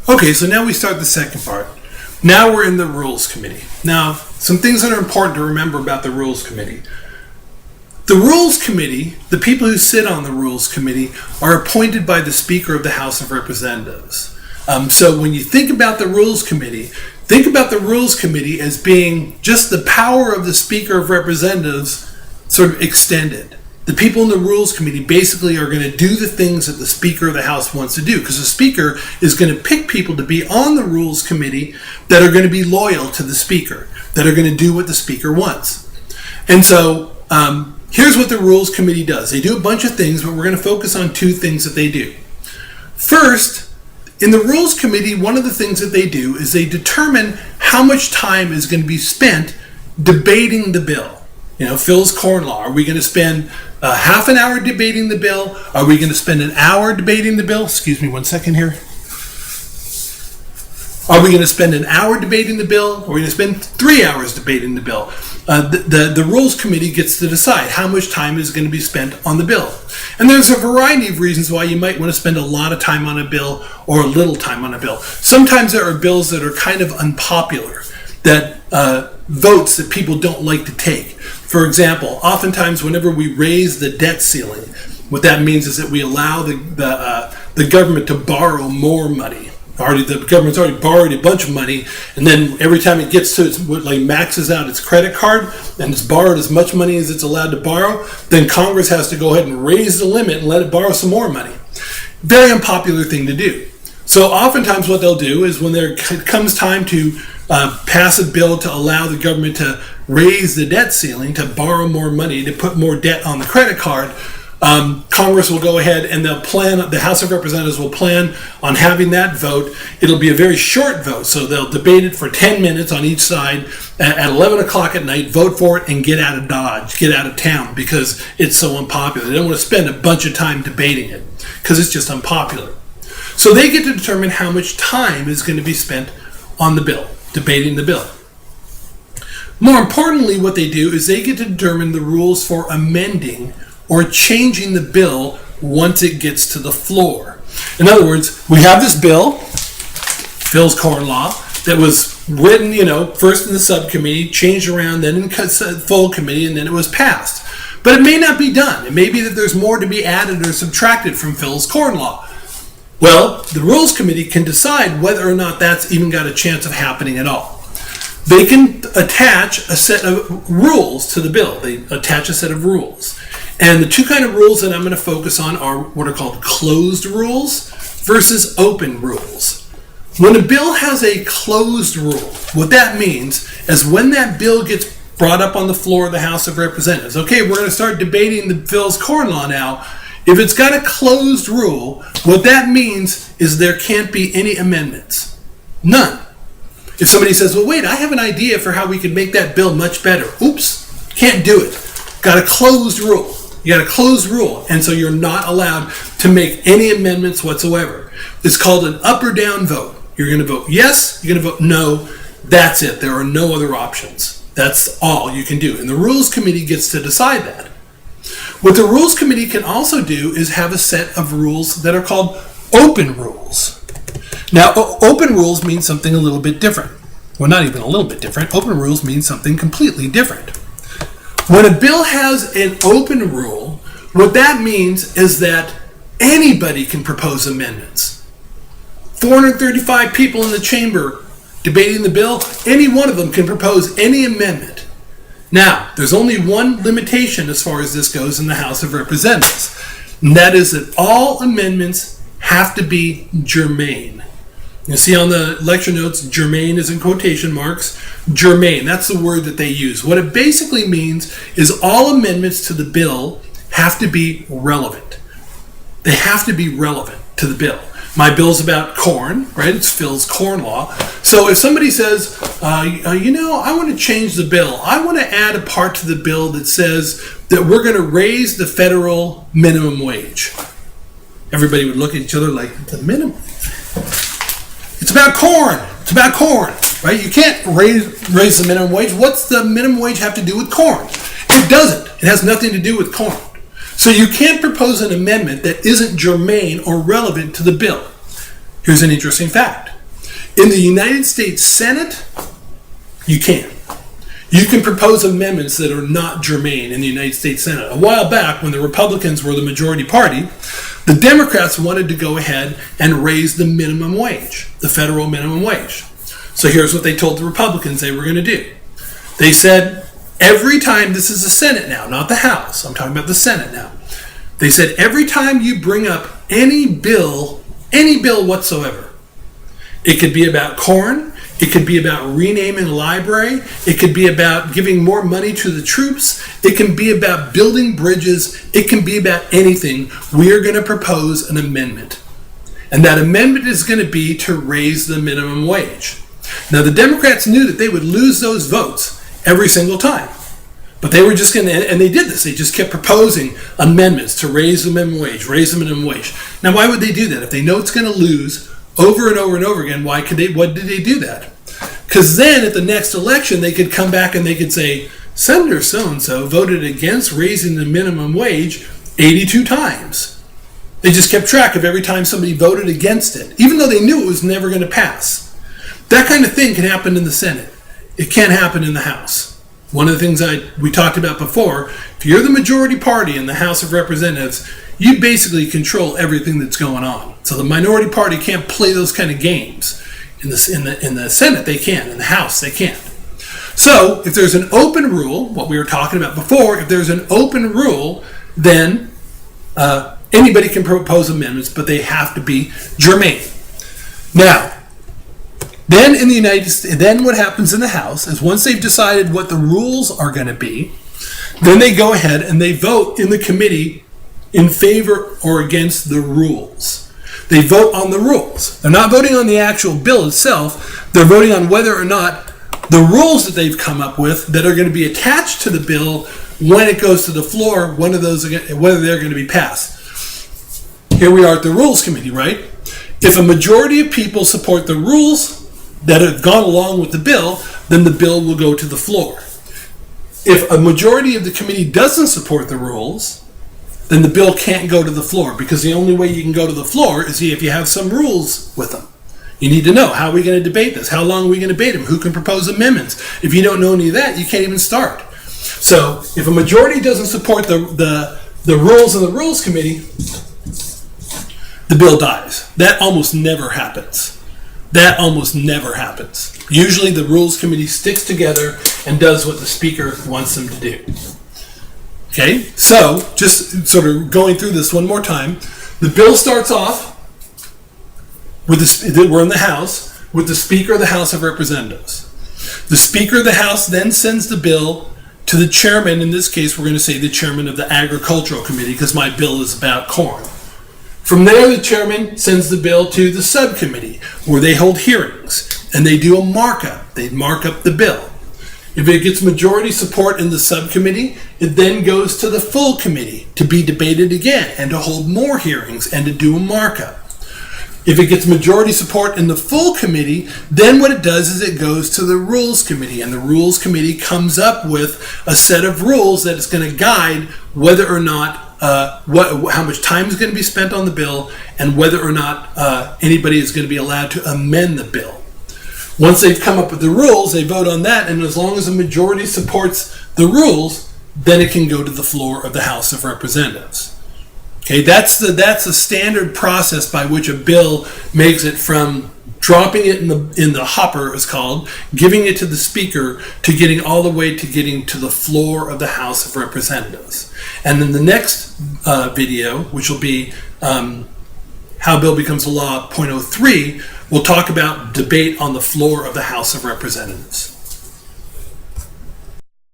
Okay, so now we start the second part. Now we're in the Rules Committee. Now, some things that are important to remember about the Rules Committee. The Rules Committee, the people who sit on the Rules Committee, are appointed by the Speaker of the House of Representatives. So when you think about the Rules Committee, think about the Rules Committee as being just the power of the Speaker of Representatives sort of extended. The people in the Rules Committee basically are going to do the things that the Speaker of the House wants to do, because the Speaker is going to pick people to be on the Rules Committee that are going to be loyal to the Speaker, that are going to do what the Speaker wants. And so here's what the Rules Committee does. They do a bunch of things, but we're going to focus on two things that they do. First, in the Rules Committee, one of the things that they do is they determine how much time is going to be spent debating the bill. Phil's corn law. Are we going to spend half an hour debating the bill? Are we going to spend an hour debating the bill? Excuse me one second here. Are we going to spend an hour debating the bill? Or are we going to spend 3 hours debating the bill? The Rules Committee gets to decide how much time is going to be spent on the bill. And there's a variety of reasons why you might want to spend a lot of time on a bill or a little time on a bill. Sometimes there are bills that are kind of unpopular, that votes that people don't like to take. For example, oftentimes whenever we raise the debt ceiling, what that means is that we allow the government to borrow more money. The government's already borrowed a bunch of money, and then every time it gets to maxes out its credit card and it's borrowed as much money as it's allowed to borrow, then Congress has to go ahead and raise the limit and let it borrow some more money. Very unpopular thing to do. So oftentimes what they'll do is when there comes time to pass a bill to allow the government to raise the debt ceiling, to borrow more money, to put more debt on the credit card, Congress will go ahead and the House of Representatives will plan on having that vote. It'll be a very short vote, so they'll debate it for 10 minutes on each side. At 11 o'clock at night, vote for it and get out of Dodge, get out of town, because it's so unpopular. They don't want to spend a bunch of time debating it because it's just unpopular. So they get to determine how much time is going to be spent on the bill, debating the bill. More importantly, what they do is they get to determine the rules for amending or changing the bill once it gets to the floor. In other words, we have this bill, Phil's corn law, that was written, first in the subcommittee, changed around, then in full committee, and then it was passed. But it may not be done. It may be that there's more to be added or subtracted from Phil's corn law. Well, the Rules Committee can decide whether or not that's even got a chance of happening at all. They can attach a set of rules to the bill. They attach a set of rules. And the two kind of rules that I'm going to focus on are what are called closed rules versus open rules. When a bill has a closed rule, what that means is when that bill gets brought up on the floor of the House of Representatives, okay, we're going to start debating the Phil's corn law now. If it's got a closed rule, what that means is there can't be any amendments. None. If somebody says, well, wait, I have an idea for how we could make that bill much better. Oops, can't do it. Got a closed rule. You got a closed rule, and so you're not allowed to make any amendments whatsoever. It's called an up or down vote. You're going to vote yes, you're going to vote no. That's it. There are no other options. That's all you can do. And the Rules Committee gets to decide that. What the Rules Committee can also do is have a set of rules that are called open rules. Now, open rules mean something a little bit different. Well, not even a little bit different. Open rules mean something completely different. When a bill has an open rule, what that means is that anybody can propose amendments. 435 people in the chamber debating the bill, any one of them can propose any amendment. Now, there's only one limitation as far as this goes in the House of Representatives, and that is that all amendments have to be germane. You see on the lecture notes, germane is in quotation marks. Germane, that's the word that they use. What it basically means is all amendments to the bill have to be relevant. They have to be relevant to the bill. My bill's about corn, right? It's Phil's corn law. So if somebody says, I want to change the bill. I want to add a part to the bill that says that we're going to raise the federal minimum wage. Everybody would look at each other like, the minimum? It's about corn. It's about corn, right? You can't raise the minimum wage. What's the minimum wage have to do with corn? It doesn't. It has nothing to do with corn. So you can't propose an amendment that isn't germane or relevant to the bill. Here's an interesting fact. In the United States Senate, you can. You can propose amendments that are not germane in the United States Senate. A while back, when the Republicans were the majority party, the Democrats wanted to go ahead and raise the minimum wage, the federal minimum wage. So here's what they told the Republicans they were going to do. They said, every time, this is the Senate now, not the House, I'm talking about the Senate now. They said, every time you bring up any bill whatsoever, it could be about corn, it could be about renaming a library, it could be about giving more money to the troops, it can be about building bridges, it can be about anything. We are going to propose an amendment. And that amendment is going to be to raise the minimum wage. Now, the Democrats knew that they would lose those votes every single time. But they were just going to, and they did this, they just kept proposing amendments to raise the minimum wage, raise the minimum wage. Now, why would they do that? If they know it's going to lose over and over and over again, why did they do that? Because then at the next election, they could come back and they could say, Senator so-and-so voted against raising the minimum wage 82 times. They just kept track of every time somebody voted against it, even though they knew it was never going to pass. That kind of thing can happen in the Senate. It can't happen in the House. One of the things we talked about before, if you're the majority party in the House of Representatives, you basically control everything that's going on. So the minority party can't play those kind of games. In the Senate, they can. In the House, they can't. So if there's an open rule, what we were talking about before, if there's an open rule, then anybody can propose amendments, but they have to be germane. Now, then in the United States, then what happens in the House is once they've decided what the rules are going to be, then they go ahead and they vote in the committee in favor or against the rules. They vote on the rules. They're not voting on the actual bill itself. They're voting on whether or not the rules that they've come up with that are going to be attached to the bill when it goes to the floor, whether they're going to be passed. Here we are at the Rules Committee, right? If a majority of people support the rules that have gone along with the bill, then the bill will go to the floor. If a majority of the committee doesn't support the rules, then the bill can't go to the floor, because the only way you can go to the floor is if you have some rules with them. You need to know, how are we going to debate this? How long are we going to debate them? Who can propose amendments? If you don't know any of that, you can't even start. So if a majority doesn't support the rules in the Rules Committee, the bill dies. That almost never happens. That almost never happens. Usually the Rules Committee sticks together and does what the Speaker wants them to do. Okay, so just sort of going through this one more time. The bill starts off with we're in the House with the Speaker of the House of Representatives. The Speaker of the House then sends the bill to the chairman. In this case, we're going to say the chairman of the Agricultural Committee, because my bill is about corn. From there, the chairman sends the bill to the subcommittee, where they hold hearings and they do a markup. They mark up the bill. If it gets majority support in the subcommittee, it then goes to the full committee to be debated again and to hold more hearings and to do a markup. If it gets majority support in the full committee, then what it does is it goes to the Rules Committee, and the Rules Committee comes up with a set of rules that is going to guide whether or not how much time is going to be spent on the bill and whether or not anybody is going to be allowed to amend the bill. Once they've come up with the rules, they vote on that, and as long as a majority supports the rules, then it can go to the floor of the House of Representatives. Okay, that's the standard process by which a bill makes it from dropping it in the hopper, is called, giving it to the Speaker, to getting all the way to getting to the floor of the House of Representatives. And then the next video, which will be How a Bill Becomes a Law .03, we'll talk about debate on the floor of the House of Representatives.